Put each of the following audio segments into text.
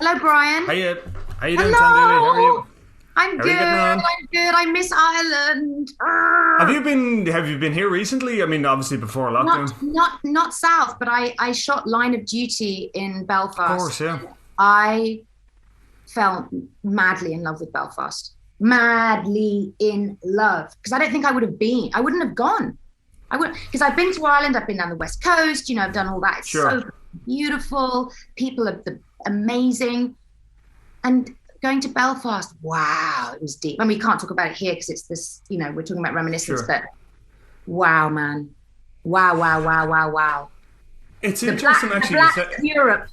Hello, Brian. How you doing, Thandiwe? How are Hello. you? I'm How are good. you getting on? I'm good. I miss Ireland. Have you been here recently? I mean, obviously before Not, lockdown. not, not south, but I shot Line of Duty in Of Belfast. course, yeah. I fell madly in love with Belfast. Madly in love, because I don't think I would have been. I wouldn't have gone. I would, because I've been to Ireland. I've been down the west coast. I've done all that. It's so Sure. beautiful. People are amazing. And going to Belfast, wow, it was deep. And we can't talk about it here because it's this, we're talking about reminiscence, Sure. but wow, man. Wow, wow, wow, wow, wow. It's The black, interesting the actually. black Europe,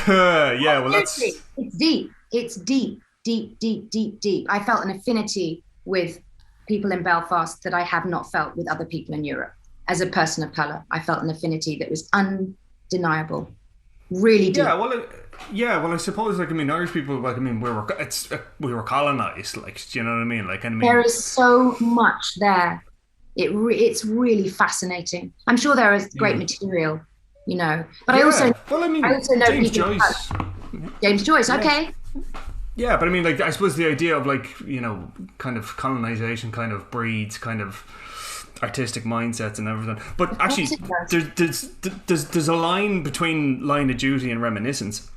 Yeah, well seriously, that's it's deep. It's deep, deep, deep, deep, deep. I felt an affinity with people in Belfast that I have not felt with other people in Europe. As a person of color, I felt an affinity that was undeniable, really yeah, deep. well I suppose like I mean Irish people like I mean we were colonized like do you know what I mean like I There mean is so much there. It's really fascinating. I'm sure there is great yeah material, but yeah well I I mean also know James people. Joyce James Joyce, yeah okay. yeah but I mean like I suppose the idea of like kind of colonization kind of breeds kind of artistic mindsets and everything. But Of actually, course it does. there's a line between Line of Duty and Reminiscence.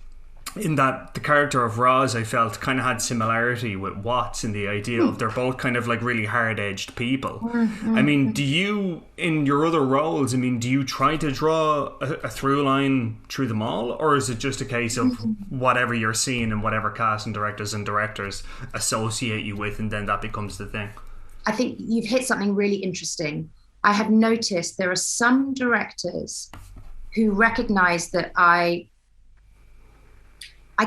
In that the character of Roz, I felt, kind of had similarity with Watts in the idea of they're both kind of like really hard-edged people. I mean, do you, in your other roles, I mean, do you try to draw a through line through them all, or is it just a case of whatever you're seeing and whatever cast and directors associate you with, and then that becomes the thing? I think you've hit something really interesting. I have noticed there are some directors who recognize that I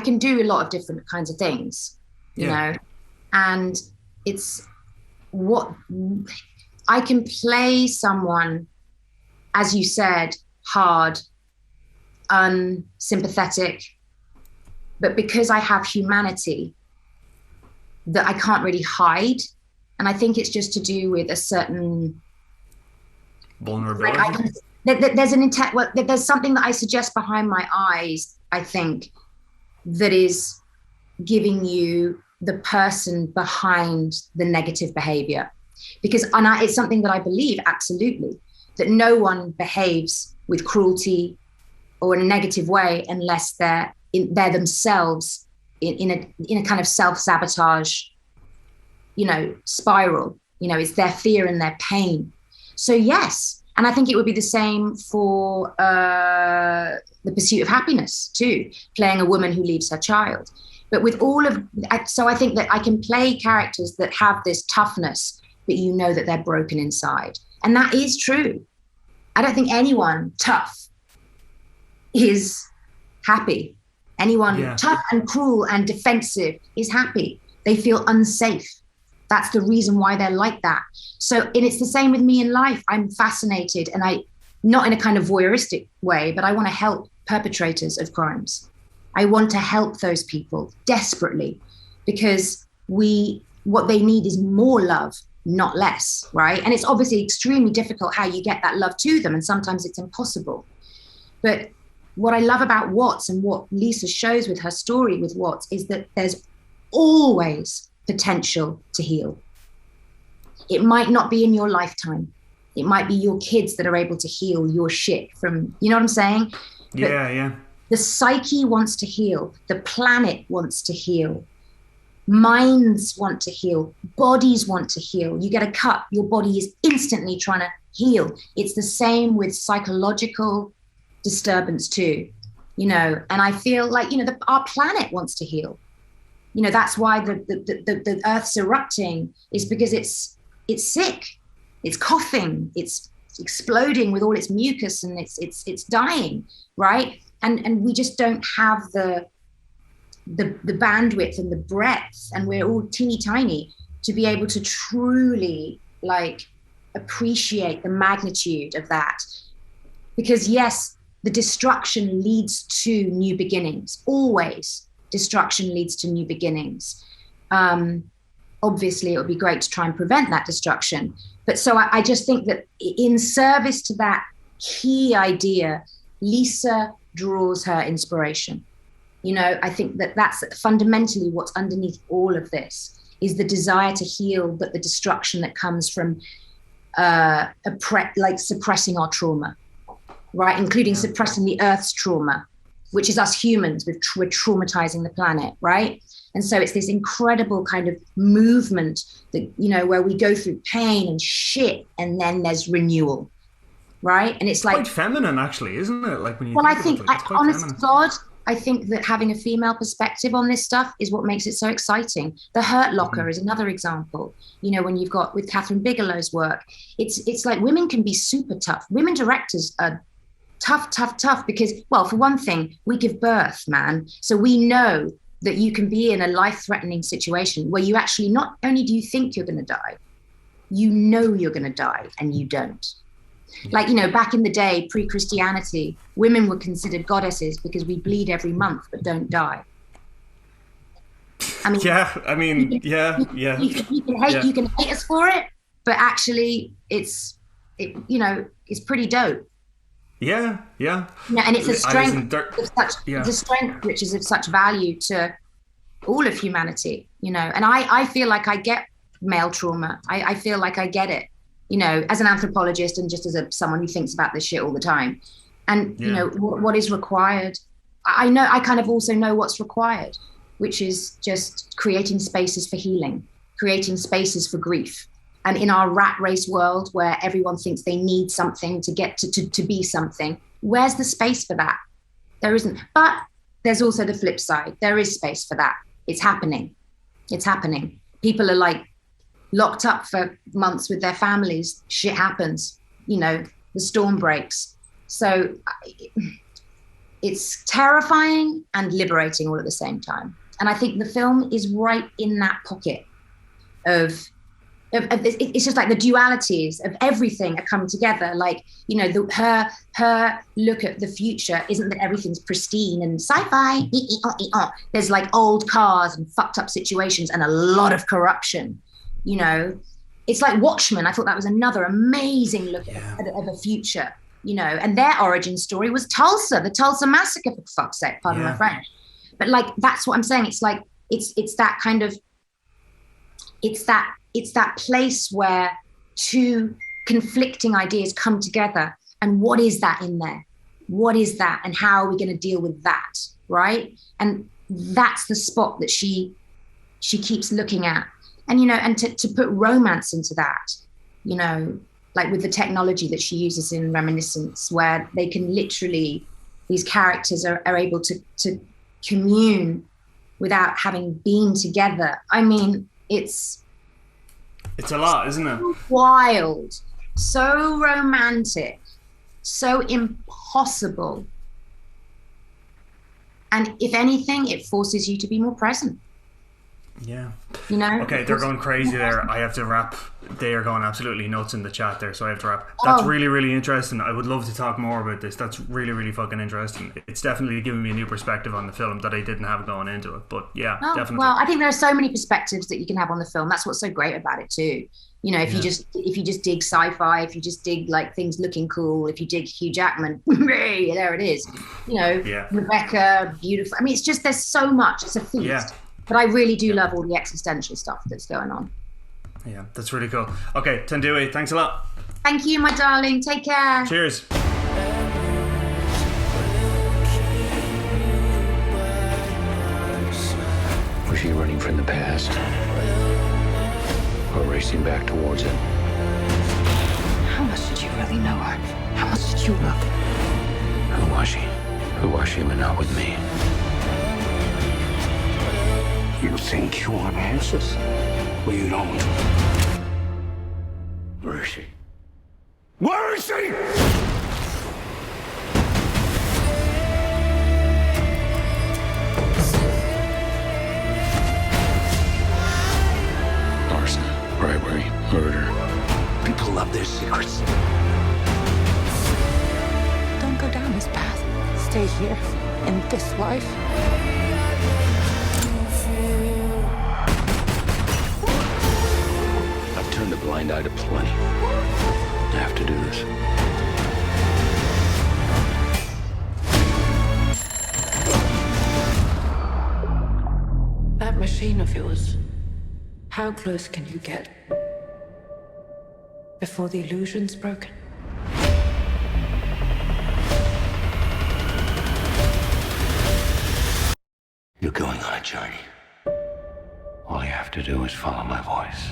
can do a lot of different kinds of things, Yeah. and it's what I can play someone, as you said, hard, unsympathetic, but because I have humanity that I can't really hide. And I think it's just to do with a certain, like I Vulnerability. can, there's an intent, well, there's something that I suggest behind my eyes, I think, that is giving you the person behind the negative behavior. Because it's something that I believe absolutely, that no one behaves with cruelty or in a negative way unless they're themselves in a kind of self-sabotage, spiral. It's their fear and their pain. So yes, and I think it would be the same for the pursuit of happiness too, playing a woman who leaves her child. But with so I think that I can play characters that have this toughness, but that they're broken inside. And that is true. I don't think anyone tough is happy. Anyone Yeah. tough and cruel and defensive is happy. They feel unsafe. That's the reason why they're like that. So, and it's the same with me in life. I'm fascinated, and not in a kind of voyeuristic way, but I want to help perpetrators of crimes. I want to help those people desperately, because what they need is more love, not less, right? And it's obviously extremely difficult how you get that love to them, and sometimes it's impossible. But what I love about Watts and what Lisa shows with her story with Watts is that there's always potential to heal. It might not be in your lifetime. It might be your kids that are able to heal your shit from, you know what I'm saying? But Yeah. the psyche wants to heal. The planet wants to heal. Minds want to heal. Bodies want to heal. You get a cut, your body is instantly trying to heal. It's the same with psychological disturbance too, and I feel like, our planet wants to heal. That's why the Earth's erupting, is because it's sick, it's coughing, it's exploding with all its mucus, and it's dying, right? And we just don't have the bandwidth and the breadth, and we're all teeny tiny to be able to truly appreciate the magnitude of that. Because yes, the destruction leads to new beginnings. Always destruction leads to new beginnings. Obviously, it would be great to try and prevent that destruction. But so I just think that in service to that key idea, Lisa draws her inspiration. You know, I think that that's fundamentally what's underneath all of this, is the desire to heal, but the destruction that comes from like suppressing our trauma, right? Including suppressing the Earth's trauma, which is us humans. We're traumatizing the planet, right? And so it's this incredible kind of movement that, you know, where we go through pain and shit, and then there's renewal, right? And it's like quite feminine, actually, isn't it? Like when you. Well, I think, honest to God, I think that having a female perspective on this stuff is what makes it so exciting. The Hurt Locker is another example. You know, when you've got with Catherine Bigelow's work, it's like women can be super tough. Women directors are tough because, well, for one thing, we give birth, man. So we know that you can be in a life-threatening situation where you actually, not only do you think you're going to die, you know you're going to die, and you don't. Like, you know, back in the day, pre-Christianity, women were considered goddesses because we bleed every month but don't die. I mean, you can hate us for it, but actually, it's pretty dope. Yeah. And it's a strength it's a strength which is of such value to all of humanity. You know, and I feel like I get male trauma. I feel like I get it. You know, as an anthropologist and just as someone who thinks about this shit all the time. And, you know, what is required. I know, I kind of also know what's required, which is just creating spaces for healing, creating spaces for grief. And in our rat race world where everyone thinks they need something to get to be something, where's the space for that? There isn't. But there's also the flip side. There is space for that. It's happening. People are like, locked up for months with their families. Shit happens, you know, the storm breaks. So it's terrifying and liberating all at the same time. And I think the film is right in that pocket of it's just like the dualities of everything are coming together. Like, you know, her look at the future isn't that everything's pristine and sci-fi. There's like old cars and fucked up situations and a lot of corruption. You know, it's like Watchmen. I thought that was another amazing look at a future, you know, and their origin story was Tulsa, the Tulsa massacre, for fuck's sake, pardon my French. But like, that's what I'm saying. It's like, it's that kind of, it's that place where two conflicting ideas come together. And what is that in there? What is that? And how are we going to deal with that? Right. And that's the spot that she keeps looking at. And, you know, and to put romance into that, you know, like with the technology that she uses in Reminiscence, where they can literally, these characters are able to commune without having been together. I mean, it's a lot, isn't it? So wild, so romantic, so impossible. And if anything, it forces you to be more present. Yeah. You know? Okay, they're going crazy there. I have to wrap. They are going absolutely nuts in the chat there, so I have to wrap. That's really, really interesting. I would love to talk more about this. That's really, really fucking interesting. It's definitely giving me a new perspective on the film that I didn't have going into it. But yeah, definitely. Well, I think there are so many perspectives that you can have on the film. That's what's so great about it too. You know, if you just dig sci-fi, if you just dig like things looking cool, if you dig Hugh Jackman, there it is. You know, Rebecca, beautiful. I mean, it's just, there's so much. It's a feast. Yeah. But I really do love all the existential stuff that's going on. Yeah, that's really cool. Okay, Thandiwe, thanks a lot. Thank you, my darling. Take care. Cheers. Was she running from the past or racing back towards it? How much did you really know her? How much did you love her? Who was she? Who was she but not with me? You think you want answers? Well, you don't. Where is she? Where is she? Arson, bribery, murder. People love their secrets. Don't go down this path. Stay here, in this life. Turned a blind eye to plenty. I have to do this. machine of yours, how close can you get before the illusion's broken? You're going on a journey. All you have to do is follow my voice.